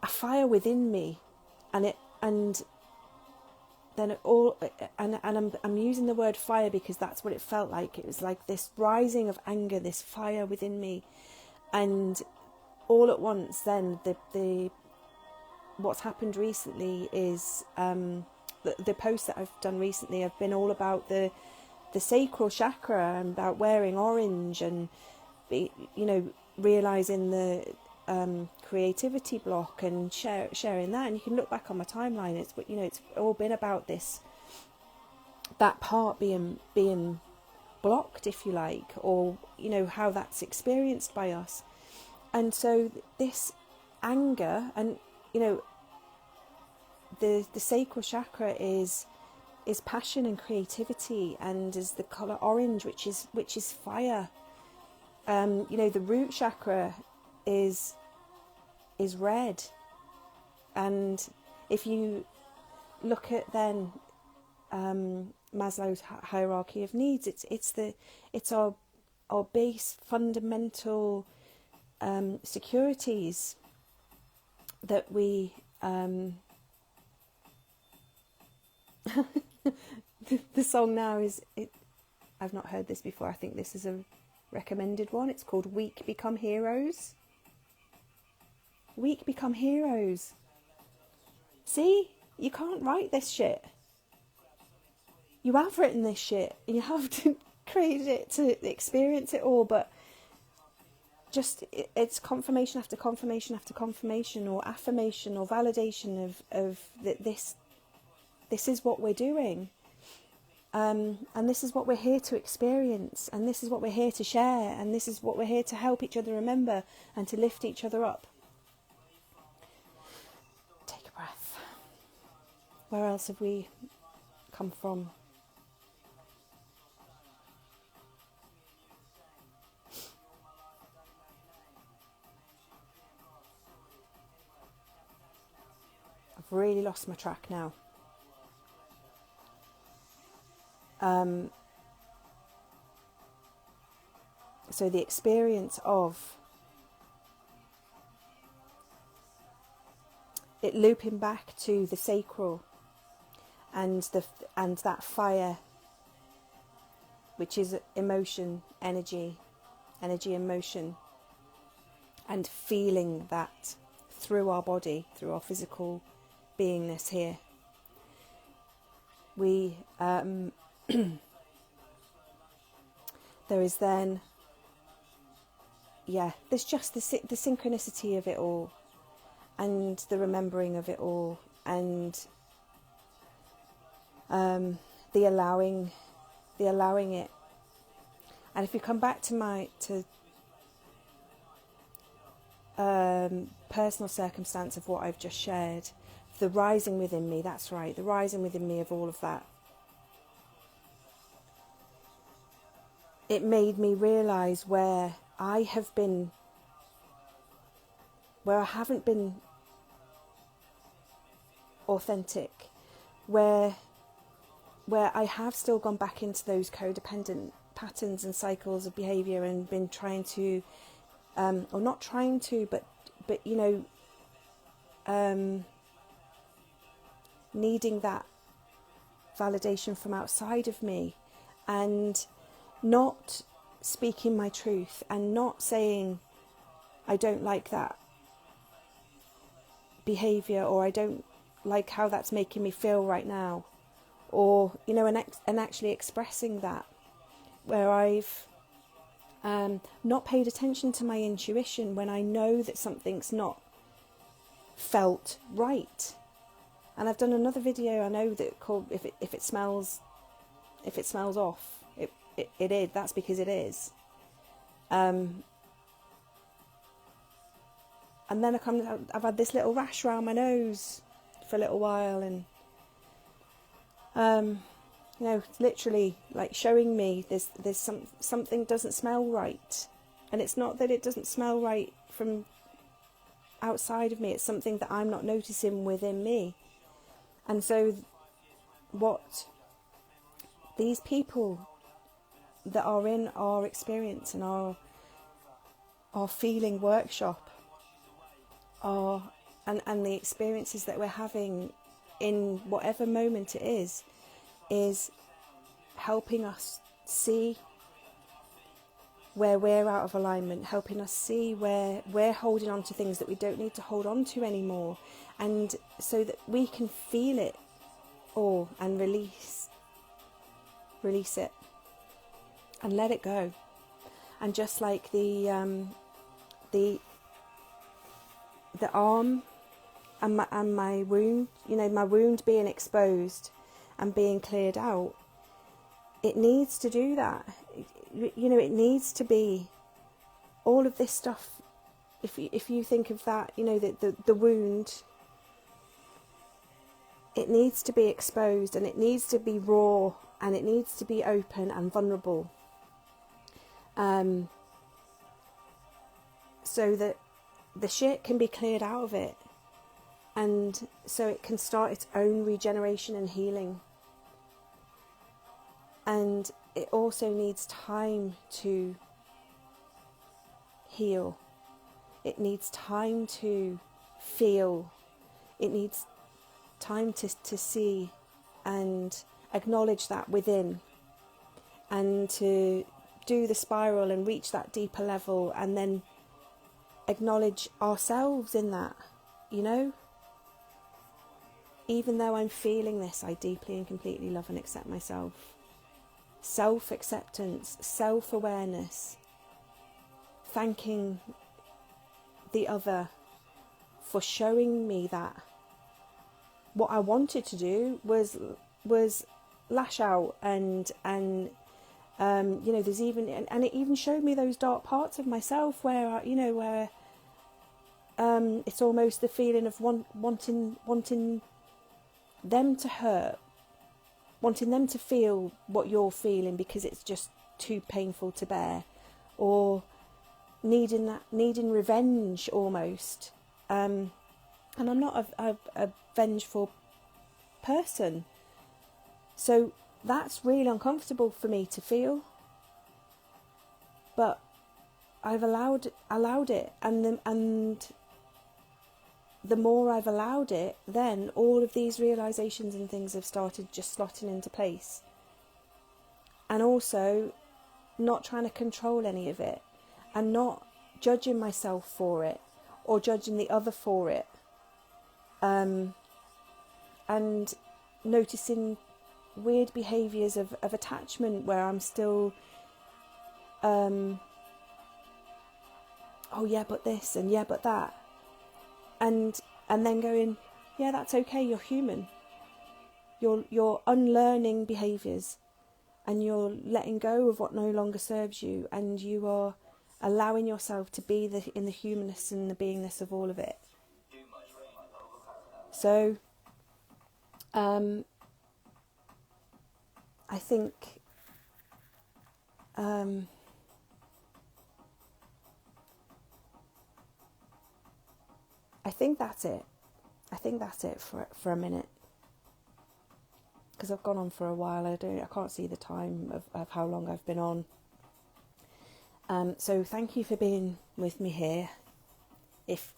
fire within me, and then it all, and I'm using the word fire because that's what it felt like. It was like this rising of anger, this fire within me, and all at once then the what's happened recently is the posts that I've done recently have been all about the sacral chakra and about wearing orange and realizing the creativity block and sharing that. And you can look back on my timeline, it's all been about that part being blocked, if you like, or how that's experienced by us. And so this anger, and the sacral chakra is passion and creativity, and is the color orange, which is fire. The root chakra is red, and if you look at then Maslow's hierarchy of needs, it's our base fundamental securities that we the song now is it. I've not heard this before. I think this is a recommended one. It's called Weak Become Heroes. Weak become heroes. See, you can't write this shit. You have written this shit, and you have to create it to experience it all, but just it's confirmation after confirmation after confirmation, or affirmation or validation of that this is what we're doing, and this is what we're here to experience, and this is what we're here to share, and this is what we're here to help each other remember and to lift each other up. Take a breath. Where else have we come from? I've really lost my track now. So the experience of it looping back to the sacral and that fire, which is emotion, energy and motion, and feeling that through our body, through our physical beingness here. We there is then there's just the synchronicity of it all, and the remembering of it all, and the allowing it. And if you come back to my personal circumstance of what I've just shared, the rising within me, that's right, the rising within me of all of that, it made me realise where I haven't been authentic, where I have still gone back into those codependent patterns and cycles of behaviour, and been trying to, or not trying to, but needing that validation from outside of me, and not speaking my truth, and not saying I don't like that behaviour, or I don't like how that's making me feel right now, or and actually expressing that, where I've not paid attention to my intuition when I know that something's not felt right. And I've done another video, I know, that called if it smells off, it is. That's because it is. And then I've had this little rash around my nose for a little while, and literally like showing me there's something doesn't smell right, and it's not that it doesn't smell right from outside of me, it's something that I'm not noticing within me. And so what these people that are in our experience and our feeling workshop and the experiences that we're having in whatever moment it is helping us see where we're out of alignment, helping us see where we're holding on to things that we don't need to hold on to anymore, and so that we can feel it all and release it and let it go. And just like the arm and my wound, my wound being exposed and being cleared out, it needs to do that. It needs to be all of this stuff. If you think of that, the wound, it needs to be exposed, and it needs to be raw, and it needs to be open and vulnerable, so that the shit can be cleared out of it, and so it can start its own regeneration and healing. And it also needs time to heal. It needs time to feel. It needs time to see and acknowledge that within, and to do the spiral and reach that deeper level, and then acknowledge ourselves in that, Even though I'm feeling this, I deeply and completely love and accept myself. Self-acceptance, self-awareness, thanking the other for showing me that. What I wanted to do was lash out and there's even, and it even showed me those dark parts of myself where it's almost the feeling of wanting them to hurt, wanting them to feel what you're feeling because it's just too painful to bear, or needing revenge almost. And I'm not a vengeful person, so that's really uncomfortable for me to feel. But I've allowed it, and the more I've allowed it, then all of these realizations and things have started just slotting into place. And also not trying to control any of it, and not judging myself for it or judging the other for it, and noticing weird behaviours of attachment where I'm still oh yeah, but this, and yeah, but that, and then going, yeah, that's okay, you're human, you're unlearning behaviours, and you're letting go of what no longer serves you, and you are allowing yourself to be in the humanness and the beingness of all of it. So I think that's it. I think that's it for a minute, because I've gone on for a while. I can't see the time of how long I've been on. So thank you for being with me here. If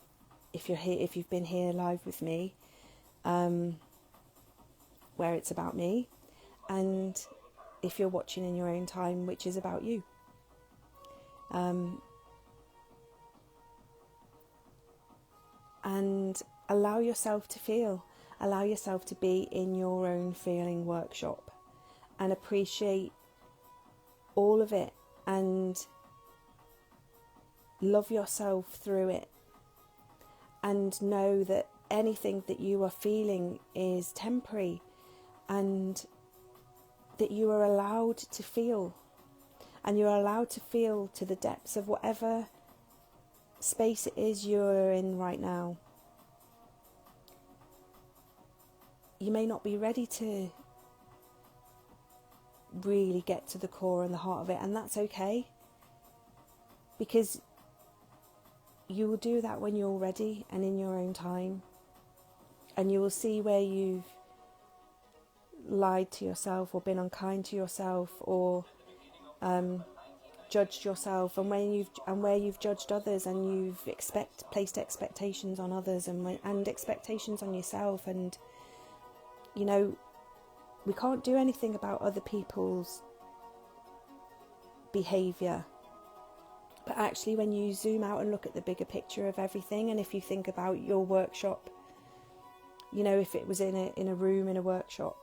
you're here, if you've been here live with me, where it's about me, and if you're watching in your own time, which is about you. And allow yourself to feel, allow yourself to be in your own feeling workshop, and appreciate all of it, and love yourself through it, and know that anything that you are feeling is temporary, and that you are allowed to feel, and you're allowed to feel to the depths of whatever space it is you're in right now. You may not be ready to really get to the core and the heart of it, and that's okay, because you will do that when you're ready and in your own time, and you will see where you've lied to yourself or been unkind to yourself, or judged yourself, and where you've judged others, and you've placed expectations on others, and expectations on yourself, and you know, we can't do anything about other people's behaviour. But actually, when you zoom out and look at the bigger picture of everything, and if you think about your workshop, you know, if it was in a room in a workshop,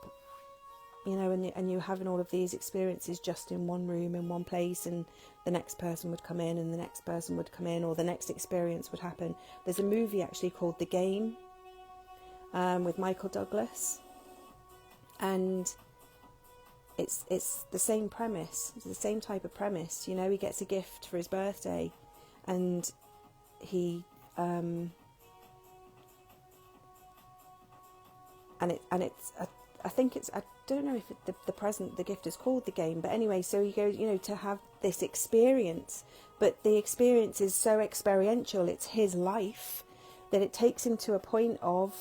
you know, and you're having all of these experiences just in one room, in one place, and the next person would come in and the next person would come in, or the next experience would happen. There's a movie actually called The Game, with Michael Douglas, and it's the same premise. It's the same type of premise. You know, he gets a gift for his birthday, and he I think it's, I don't know if the gift is called The Game, but anyway, so he goes, you know, to have this experience, but the experience is so experiential, it's his life, that it takes him to a point of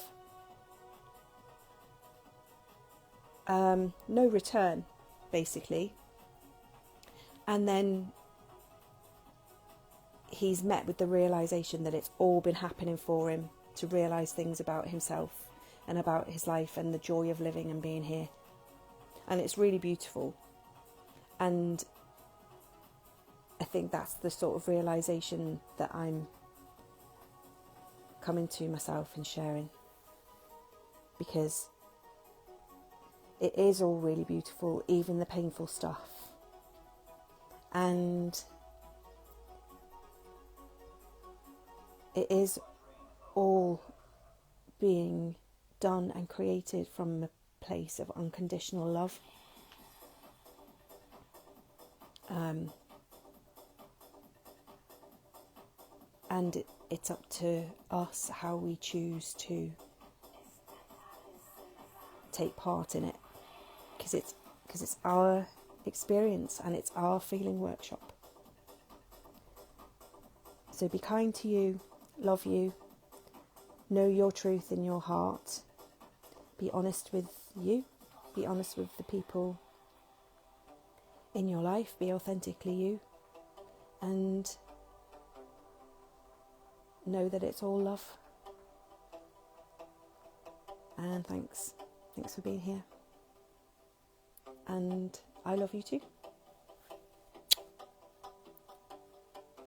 no return, basically. And then he's met with the realisation that it's all been happening for him to realise things about himself and about his life and the joy of living and being here. And it's really beautiful. And I think that's the sort of realisation that I'm coming to myself and sharing. Because it is all really beautiful, even the painful stuff. And it is all being done and created from a place of unconditional love. And it's up to us how we choose to take part in it, because it's our experience and it's our feeling workshop. So be kind to you, love you, know your truth in your heart, be honest with you, be honest with the people in your life, be authentically you, and know that it's all love. And thanks for being here. And I love you too.